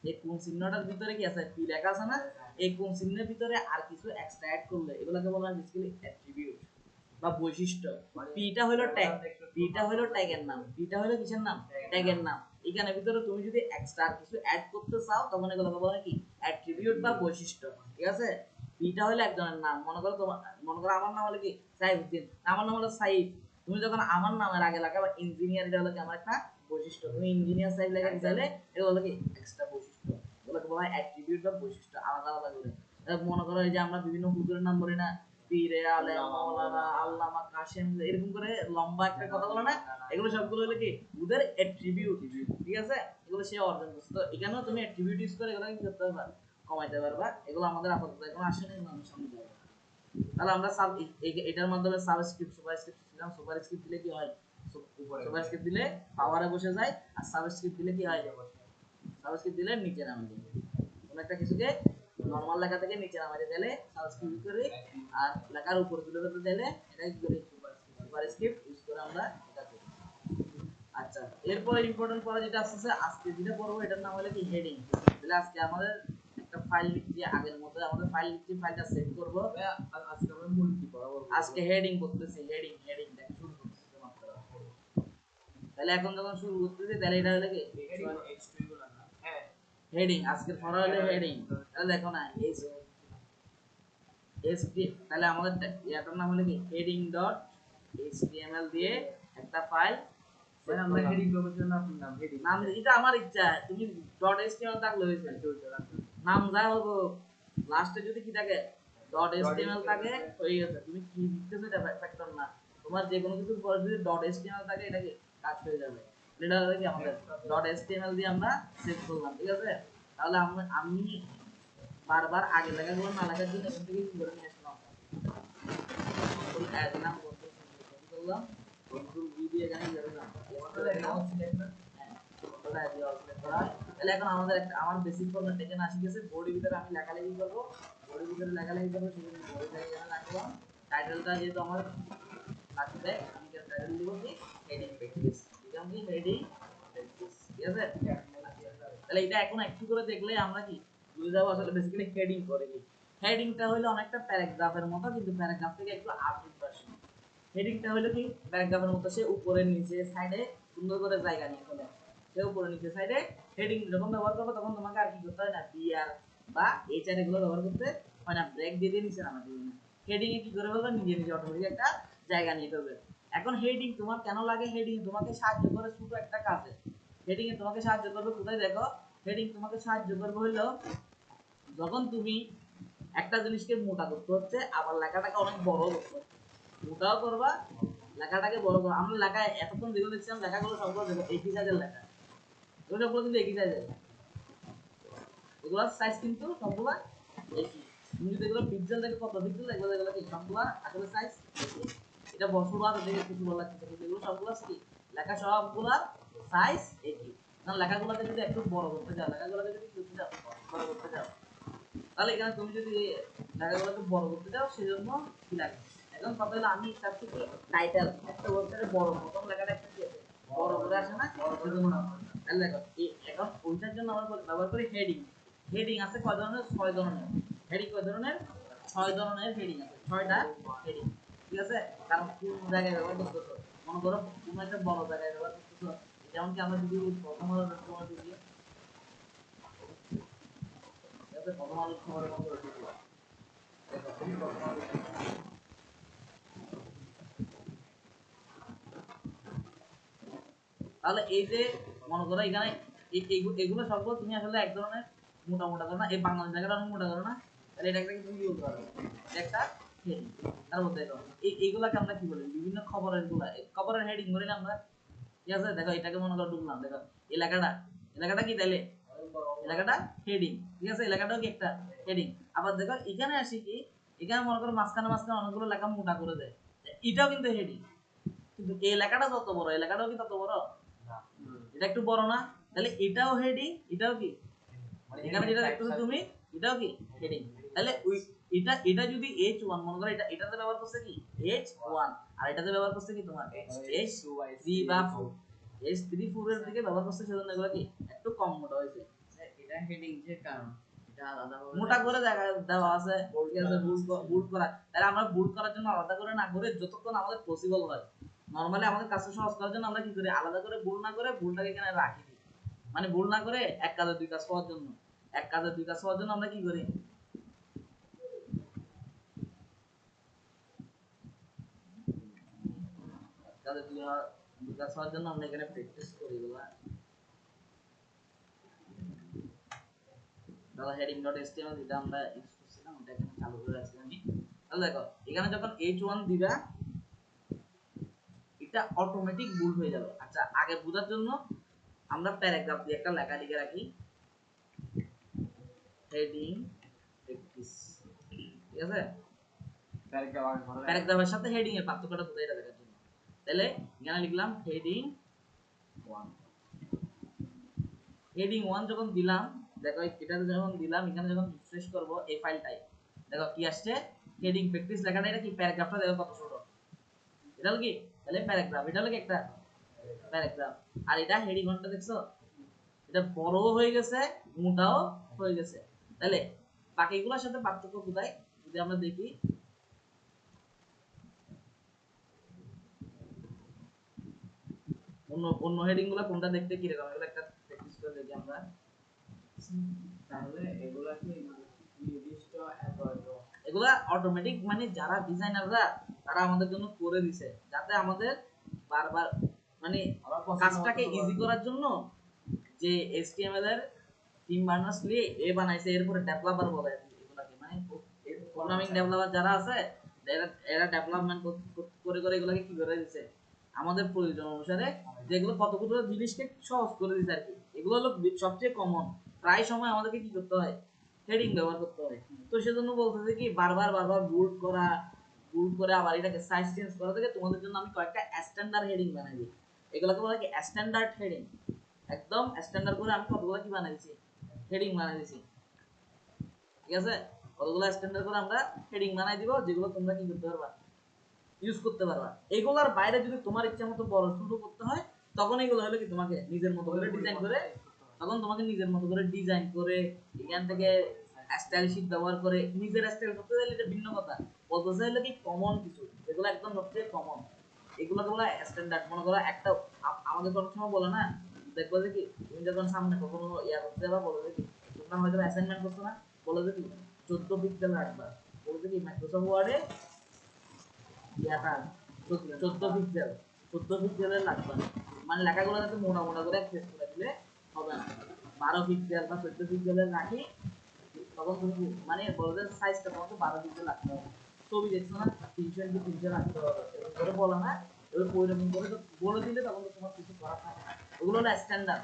Speaker 1: এই কোণ চিহ্নটার ভিতরে কি আছে, পি লেখা আছে না, এই কোণ চিহ্নের ভিতরে আর কিছু এক্সট্রা অ্যাড করলে এগুলোকে বলা হয় বেসিক্যালি অ্যাট্রিবিউট বা বৈশিষ্ট্য। পিটা হলো ট্যাগ, পিটা হলো ট্যাগের নাম, পিটা হলো কিসের নাম, ট্যাগের নাম। এখানে ভিতরে তুমি যদি এক্সট্রা কিছু অ্যাড করতে চাও তখন এগুলোকে বলা হয় কি অ্যাট্রিবিউট বা বৈশিষ্ট্য, ঠিক আছে? পিটা হলো একজনের নাম, মনে করো আমার নাম হলো কি সাইফুদ্দিন, আমার নাম হলো সাইফ। তুমি যখন আমার নামের আগে লাগাবা ইঞ্জিনিয়ার, এটা হলো কি আমার একটা বৈশিষ্ট্য, তুমি ইঞ্জিনিয়ার সাইফ লেখা দিলে এটা হলো কি এক্সট্রা বৈশিষ্ট্য, এগুলোকে বলা হয় অ্যাট্রিবিউট বা বৈশিষ্ট্য আলাদা আলাদা করে। মনে করো এই যে আমরা বিভিন্ন হুজুরের নাম বলি না, পীরে আলেম মাওলানা আল্লামা কাশেম, এরকম করে লম্বা একটা কথা বলে না, এগুলো সবগুলো হলো কি ওদের অ্যাট্রিবিউট, ঠিক আছে? এগুলো সে অর্জন করছে। তো এখানেও তুমি অ্যাট্রিবিউট ইউজ করে এগুলো কি করতে পারবা, কমাইতে পারবা। এগুলো আমাদের আপাতত এখন আসে না, আমি সামনে যাবো। তাহলে আমরা এটার মাধ্যমে সাবস্ক্রিপ্ট সুপারস্ক্রিপ্ট ছিলাম। সুপারস্ক্রিপ্ট দিলে কি হয়, সুপারস্ক্রিপ্ট দিলে পাওয়ারে বসে যায়, আর সাবস্ক্রিপ্ট দিলে কি হয়, সাবস্ক্রিপ্ট দিলে নিচে নামে যায়। কোনো একটা কিছুকে নরমাল লেখা থেকে নিচে নামাতে গেলে সাবস্ক্রিপ্ট করি, আর লেখার উপর তুলে ধরতে চাইলে এটা কি করি, সুপারস্ক্রিপ্ট ইউজ করে আমরা এটা করি। আচ্ছা, এরপরে ইম্পর্টেন্ট পড়া যেটা আসছে আজকে যেটা পড়বো এটার নাম হলো কি হেডিং। তাহলে আজকে আমাদের একটা ফাইল লিখছি, আগের মতো আমাদের ফাইল লিখছি, ফাইলটা সেভ করব।
Speaker 2: আজকে আমরা মূল কি পড়া বলবো,
Speaker 1: আজকে হেডিং করতেছি, হেডিং দেখ শুরু করতেছি মাত্র। তাহলে এখন যখন শুরু করতেছি তাহলে এটা হলো কি
Speaker 2: হ্যাঁ
Speaker 1: হেডিং, আজকের পড়া হলো হেডিং। তাহলে দেখো না তাহলে আমাদের এটার নাম হলো কি heading.html দিয়ে একটা ফাইল,
Speaker 2: মানে আমরা হেডিং প্রফেশনাল নাম হেডিং
Speaker 1: নাম এটা আমার ইচ্ছা, তুমি .html থাকলে হয়েছে, নাম যা হবো লাস্টে যদি কি থাকে .html থাকে হয়ে গেছে। তুমি কি লিখতেছো এটা ফ্যাক্টর না, তোমার যে কোনো কিছুর পরে যদি .html থাকে এটা কি কাজ হয়ে যাবে। এটা হলো কি আমাদের .html দিয়ে আমরা সেভ করলাম, ঠিক আছে? তাহলে আমি বারবার আগে লেখাগুলো না লেখার জন্য এখান থেকে কি করে নিয়ে আসলাম, কন্ট্রোল অ্যাড নাম কন্ট্রোল করলাম, কন্ট্রোল ভি দিয়ে এখানে বের হলাম, কন্ট্রোল অ্যাড দিয়ে সিলেক্ট করা। তাহলে এখন আমার বেসিক ফরম্যাট এখানে আসি গেছে। বডির ভিতরে আমি লেখালেখি করব, বডির ভিতরে লেখালেখি করব, সেজন্য বডি থেকে এখানে রাখলাম। টাইটেলটা যেহেতু আমার লাগবে আমি কি টাইটেল দিব কি হেডিং প্র্যাকটিস দিলাম কি হেডিং প্র্যাকটিস ঠিক আছে তাহলে এটা এখন একটু করে দেখলে আমরা কি বুঝে যাবো আসলে বেসিক্যালি হেডিং করে কি হেডিংটা হলো অনেকটা প্যারাগ্রাফের মতো কিন্তু প্যারাগ্রাফ থেকে একটু আপডেট ভার্সন হেডিংটা হলো কি প্যারাগ্রাফের মতো সে উপরে নিচে সাইডে সুন্দর করে জায়গা নিয়ে চলে সে উপরে নিচে সাইডে হেডিং যখন ব্যবহার করবে তখন তোমাকে আর কি করতে হয় না বিআর বা এইচআর এগুলো ব্যবহার করতে হয় না ব্রেক দিয়ে দিয়ে নিচে নামা দিবে না হেডিং এ কি করে বলবো নিজে নিজে অটোমেটিক একটা জায়গা নিয়ে ফেলবে এখন হেডিং তোমার কেন লাগে হেডিং তোমাকে সাহায্য করে ছোট একটা কাজে হেডিং এ তোমাকে সাহায্য করবে কোথায় দেখো হেডিং তোমাকে সাহায্য করবে হলো যখন তুমি একটা জিনিসকে মোটা করতে হচ্ছে আবার লেখাটাকে অনেক বড় করতে হচ্ছে মোটাও করবা লেখাটাকে বড় করবা আমরা লেখায় এতক্ষণ যেগুলো দেখছিলাম লেখাগুলো সবগুলো দেখো একই সাইজের লেখা এগুলো সবগুলো কিন্তু একই সাইজের এগুলোর সাইজ কিন্তু সবগুলো একই তুমি যদি এগুলো পিক্সেল দেখে কত পিক্সেল এগুলো এগুলো কি সবগুলো আসলে সাইজ এটা বছর আর দেখে কিছু বলা লাগছে কিন্তু এগুলো সবগুলো কি লেখা সবগুলোর সাইজ একই কারণ লেখাগুলোকে যদি একটু বড় করতে চাও লেখাগুলোকে যদি করতে চাও বড় করতে চাও তাহলে এখানে তুমি যদি লেখাগুলোকে বড় করতে চাও সেজন্য কি লাগে এখন কথা হলো আমি চাচ্ছি কি টাইটেল একটা ওয়েবসাইটে বড় প্রথম লেখাটা একটু কি আছে বড় করে আসে না সেজন্য তাহলে দেখো এখন ওইটার জন্য আমরা ব্যবহার করি হেডিং হেডিং আছে কয় ধরনের 6 ধরনের হেডিং কয় ধরনের 6 ধরনের হেডিং আছে 6টা হেডিং ঠিক আছে কারণ কোন জায়গায় ব্যবহার করতেছো মনে করো কোনো একটা বড় জায়গায় ব্যবহার করতেছো যেমন কি আমরা যদি প্রথম আলো তোমার দিই যাতে প্রথম আলো খবরের মতো দিই দেখো তুমি প্রথম আলো তাহলে এই যে মনে করো এখানে এগুলো সবগুলো তুমি আসলে এক ধরনের মোটা মোটা করো না এই বাংলাদেশ জায়গাটা অনেক মোটা করো না তাহলে এটাকে তুমি ইউজ করো একটা হেডিং তার মধ্যে এইগুলাকে আমরা কি বলি বিভিন্ন খবরের গুলা খবরের হেডিং বলি না আমরা ঠিক আছে দেখো এটাকে মনে করো ঢুকলাম দেখো এলাকাটা কি তাইলে এলাকাটা হেডিং ঠিক আছে এলাকাটাও কি একটা হেডিং আবার দেখো এখানে আসি কি এখানে মনে করো মাঝখানে মাঝখানে অনেকগুলো লেখা মোটা করে দেয় এটাও কিন্তু হেডিং কিন্তু এই এলাকাটা যত বড় এলাকাটাও কি তত বড় এটা একটু বড় না তাহলে এটাও হেডিং এটাও কি এখানে যেটা দেখতেছো তুমি এটাও কি হেডিং তাহলে ওই এটা যদি h1 মনে করো এটাতে ব্যবহার করছে কি h1 আর এটাতে ব্যবহার করছে কি তোমার h3 বা 4 h3 4 এর দিকে ব্যবহার করছে সেজন্য এগুলো কি একটু কম মোটা হয়েছে
Speaker 2: এটা হেডিং যে কারণ এটা আলাদা
Speaker 1: মোটা করে দেওয়া আছে ঠিক আছে বুট করা তাহলে আমরা বুট করার জন্য আলাদা করে না করে যতক্ষণ আমাদের পসিবল হয় নরমালি আমাদের কাজটা সহজ করার জন্য আমরা কি করি আলাদা করে বুট না করে বুটটাকে এখানে রাখি দিই মানে ভুল না করে এক কাজে দুই কাজ পাওয়ার জন্য আমরা কি করি এক কাজে দুই কাজ পাওয়ার জন্য আমরা এখানে প্র্যাকটিস করি এগুলা তাহলে heading.html যেটা আমরা ইউজ করছিলাম ওটা এখানে চালু করে রাখছি আমি তাহলে দেখো এখানে যখন h1 দিবা এটা অটোমেটিক বুট হয়ে যাবে আচ্ছা আগে বোঝার জন্য আমরা প্যারাগ্রাফ দিয়ে একটা লেখা লিখে রাখি হেডিং প্র্যাকটিস ঠিক আছে প্যারাগ্রাফের সাথে হেডিং এর পার্থক্যটা কোথায় এটা দেখার জন্য তাহলে এখানে লিখলাম হেডিং 1 হেডিং 1 যখন দিলাম দেখো এটাতে যখন দিলাম এখানে যখন রিফ্রেশ করব এই ফাইলটাই দেখো কি আসছে হেডিং প্র্যাকটিস লেখাটা এটা কি প্যারাগ্রাফটা দেখো কত ছোট এটা হলো কি তাহলে প্যারাগ্রাফ এটা হলো কি একটা প্যারাগ্রাফ আর এটা হেডিং 1টা দেখছো এটা বড় হয়ে গেছে মোটাও হয়ে গেছে তাহলে বাকিগুলোর সাথে পার্থক্য কোথায় যদি আমরা দেখি অন্য হেডিং গুলো কোনটা দেখতে কি রকম এগুলো একটা প্র্যাকটিস করে দেখি আমরা
Speaker 2: তাহলে এগুলা কি নির্দিষ্ট
Speaker 1: এগুলা অটোমেটিক মানে যারা ডিজাইনাররা তারা আমাদের জন্য করে দিছে যাতে আমাদের বারবার মানে কাজটাকে ইজি করার জন্য যে HTML এর থিম বানাসলি এ বানাইছে এরপরে ডেভেলপার বলে এগুলাকে মানে প্রোগ্রামিং ডেভেলপার যারা আছে এরা ডেভেলপমেন্ট করে করে এগুলাকে কি করে দিছে আমাদের প্রয়োজন অনুসারে যেগুলো কতগুলো জিনিসকে সহজ করে দিছে আর কি এগুলো হলো সবচেয়ে কমন প্রায় সময় আমাদেরকে কি করতে হয় হেডিং ব্যবহার করতে হয় তো সেজন্য বলতেছে কি বারবার বুল্ড করে আবার এটাকে সাইজ চেঞ্জ করা থেকে তোমাদের জন্য আমি কয়েকটা স্ট্যান্ডার্ড হেডিং বানাই দিই এগুলোকে বলা কি স্ট্যান্ডার্ড হেডিং একদম স্ট্যান্ডার্ড করে আমি কতগুলো কি বানাই দিছি হেডিং বানাই দিছি ঠিক আছে কতগুলো স্ট্যান্ডার্ড করে আমরা হেডিং বানাই দিব যেগুলো তোমরা কি করতে পারবা ইউজ করতে পারবা। এগুলার বাইরে যদি তোমার ইচ্ছা মতো বড় ছোট করতে হয় তখন এগুলো হলো কি তোমাকে নিজের মতো করে ডিজাইন করে, তখন তোমাকে নিজের মতো করে ডিজাইন করে এখান থেকে স্টাইল শিট ব্যবহার করে নিজের স্টাইল করতে চাইলে এটা ভিন্ন কথা। বলতে চাইলে কি কমন কিছু যেগুলো একদম হচ্ছে কমন, এগুলোকে বলা স্ট্যান্ডার্ড। মনে করো একটা আমাদের কোনো সময় বলে না, দেখবো যে কি তুমি যখন সামনে কখনো ইয়া করতে যাবা বলো যে কি তোমরা হয়তো অ্যাসাইনমেন্ট করছো না, বলো যে কি 14 পিক্সেল রাখবা, বলো যে কি মাইক্রোসফট ওয়ার্ডে ইয়াটা 14 পিক্সেল, 14 পিক্সেলের লাগবে না। মানে লেখাগুলো যাতে মোটা মোটা করে শেষ করে দিলে হবে না, 12 পিক্সেল বা 14 পিক্সেলের রাখি, তখন তুমি মানে বলবে সাইজটা তোমাকে 12 পিক্সেল রাখতে হবে। ছবি দেখছো না 300 ইনটু 300 রাখতে হবে, এরকম করে বলো না, এবার ওইরকম করে তো বলে দিলে তখন তো তোমার কিছু করার থাকে না। ওগুলো হলো স্ট্যান্ডার্ড,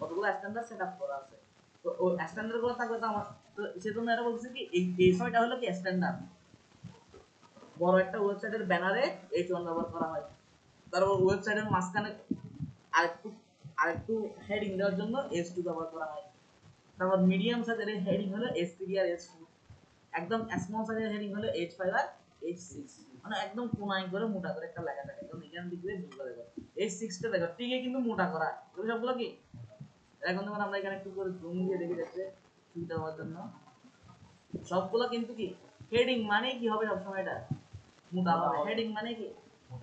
Speaker 1: কতগুলো স্ট্যান্ডার্ড সেট আপ করা আছে। তো ওই স্ট্যান্ডার্ড গুলো থাকলে তো আমার, তো সেজন্য এটা বলছে কি এই ছয়টা হলো কি স্ট্যান্ডার্ড। বড় একটা ওয়েবসাইটের ব্যানারে H1 ব্যবহার করা হয়, তারপর ওয়েবসাইটের মাঝখানে আরেকটু আরেকটু হেডিং দেওয়ার জন্য H2 ব্যবহার করা হয়। তারপর মিডিয়াম সাইজের হেডিং হলো H3 আর H4, একদম স্মল সাইজের হেডিং হলো H5 আর H6, মানে একদম কোনায় করে মোটা করে একটা লেখা থাকে, একদম এখান দিকে বুঝতে দেখো H6 টা দেখো টিকে কিন্তু মোটা করা, এগুলো সবগুলো কি এখন যখন আমরা এখানে একটু করে জুম দিয়ে দেখে যাচ্ছে ছবিটা হওয়ার জন্য সবগুলো কিন্তু কি হেডিং মানে কি হবে সবসময় এটা মোটা হবে, হেডিং মানে কি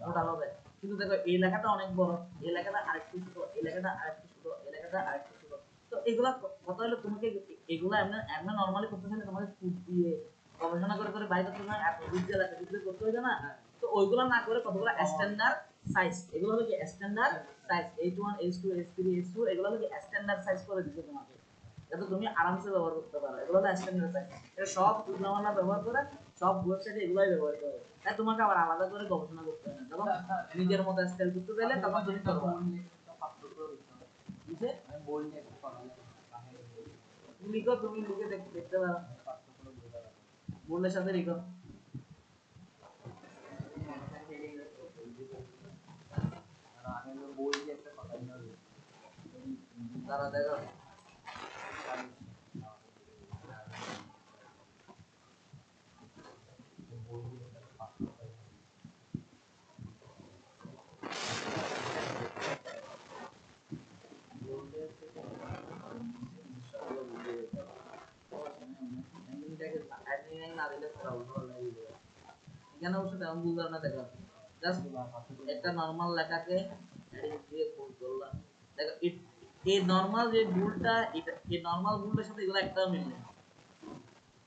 Speaker 1: মোটা হবে। কিন্তু দেখো এই লেখাটা অনেক বড়, এই লেখাটা আরেকটু ছোট, এই লেখাটা আরেকটু ছোট, এই লেখাটা আরেকটু ছোট। তো এগুলা কথা হলো তোমাকে এগুলা এমনি এমনি নরমালি করতে চাইলে তোমাকে ফুট দিয়ে গবেষণা করে করে বাইরে করতে হয়, এত ডিজিটাল এত ডিজিটাল করতে হয় না। তো ওইগুলো না করে কতগুলো স্ট্যান্ডার্ড সাইজ, এগুলো হলো কি standard size H1 H2 H3 H4, এগুলো হলো কি স্ট্যান্ডার্ড সাইজ করে দিতে তোমাকে, যাতে তুমি আরামসে ব্যবহার করতে পারো। এগুলো হলো স্ট্যান্ডার্ড সাইজ, এটা সব প্রোগ্রামাররা ব্যবহার করে, সব ওয়েবসাইটে এগুলাই ব্যবহার করে। তাই তোমাকে আবার আলাদা করে গবেষণা করতে হয় না, যখন নিজের মতো স্টাইল করতে চাইলে তখন তুমি করবা। বুঝে লিখো, তুমি লিখে দেখতে পারো, বোর্ডের সাথে লিখো। তারা দেখো না দিলে এখানে অবশ্য তেমন বুঝলাম না। দেখো জাস্ট একটা নর্মাল লেখাকে হেডিং দিয়ে ফুল করলাম। দেখো এই নর্মাল যে ভুলটা, এটা এই নর্মাল ভুলটার সাথে এগুলো একটাও মিল নেই,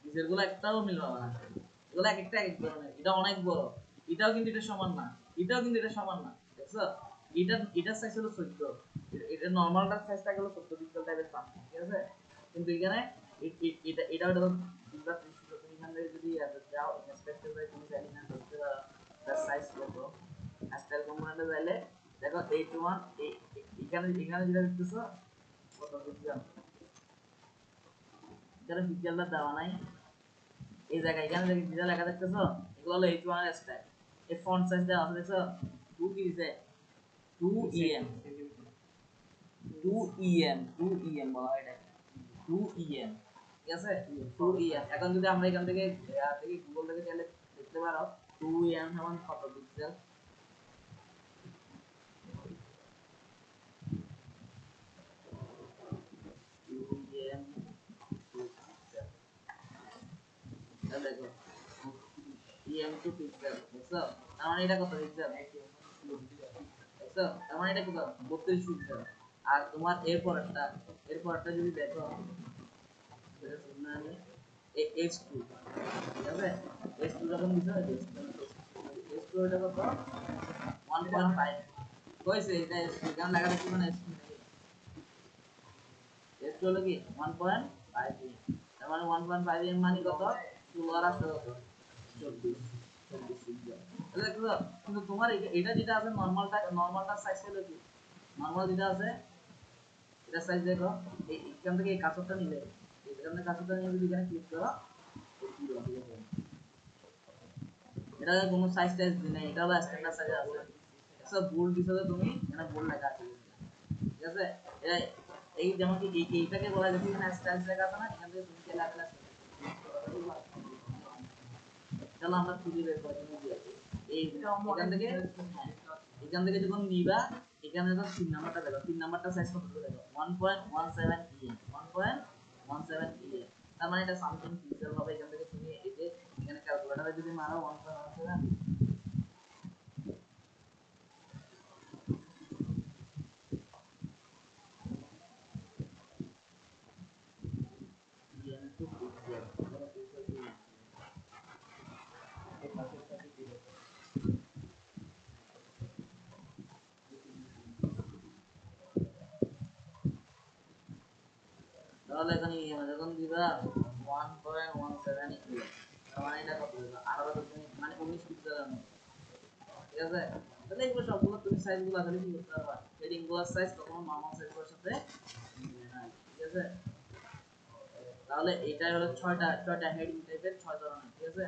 Speaker 1: নিচেরগুলো একটাও মিল হবে না, এগুলো এক একটা এক ধরনের। এটা অনেক বড়, এটাও কিন্তু এটা সমান না, এটাও কিন্তু এটা সমান না, দেখছো? এটার সাইজ হলো 14, এটা নর্মালটার সাইজটা হলো 14 পিক্সেল টাইপের সামথিং, ঠিক আছে? কিন্তু এখানে এটা ওটা তোমরা তুমি এখান থেকে যদি যাও ইনস্পেক্টর বাই তুমি চাইলে এখানে দেখতে পারো তার সাইজ কত। স্টাইল কম্পোনেন্টে যাইলে দেখো H1 এখানে এখানে যেটা দেখতেছো কত পিক্সেল, এখানে পিক্সেলটা দেওয়া নাই, এই জায়গায় এখানে যেটা লেখা দেখতেছো এগুলো হলো H1 এর স্টাইল। এই ফন্ট সাইজ দেওয়া আছে দেখছো 2 কি দিছে 2em, 2em বলা হয় এটা, 2em, ঠিক আছে? 2em। এখন যদি আমরা এখান থেকে গুগল থেকে চাইলে দেখতে পারো 2em সমান কত পিক্সেল। 2em এটা দেখো em টু পিক্সেল, দেখছো? তার মানে এটা কত পিক্সেল, দেখছো? তার মানে এটা কত 32 পিক্সেল। আর তোমার এরপরটা যদি দেখো H2, ঠিক আছে? H2 যখন দিছো H2 এটা কত 1.5 কইছে, এটা H2 কেন লেখা দেখছো না H2 H2 হলো কি 1.5 em, তার মানে 1.5 em মানে কত 16 আর 24 পিক্সেল। তাহলে দেখো, কিন্তু তোমার এটা যেটা আছে নরমালটা সাইজ হলো কি নরমাল যেটা আছে এটা সাইজ দেখো, এখান থেকে এই কাঁচরটা নিলে, এখান থেকে কাঁচরটা নিয়ে যদি এখানে ক্লিক করো এটা কোনো সাইজ টাইজ দিই নাই, এটা হলো স্ট্যান্ডার্ড সাইজে আছে। সব বোল্ড হিসেবে তুমি এখানে বোল্ড লেখা আছে, ঠিক আছে? এই যেমন কি এইটাকে বলা যায় এখানে স্টাইল লেখা আছে না, এখান থেকে তুমি কে লেখা আছে চলো আমরা খুঁজে বের করি তুমি দিয়ে এই এখান থেকে যখন নিবা এখানে তো 3 নাম্বারটা দেখো 3 নাম্বারটা সাইজ কত করে দেখো 1.17 em 1.17 em তার মানে এটা সামথিং পিক্সেল হবে এখান থেকে তুমি এই যে এখানে ক্যালকুলেটরে যদি মারো 1.17 em to pixel তাহলে এখানে যখন দিবা 1.17 em তার মানে এটা কত হলো 19 পিক্সেলের মতো ঠিক আছে তাহলে এগুলো সবগুলো তুমি সাইজগুলো আসলে কি করতে পারবা হেডিং গুলোর সাইজ কখনো নরমাল সাইজের সাথে মিলে না ঠিক আছে তাহলে এটাই হলো 6টা হেডিং টাইপের 6 ধরনের ঠিক আছে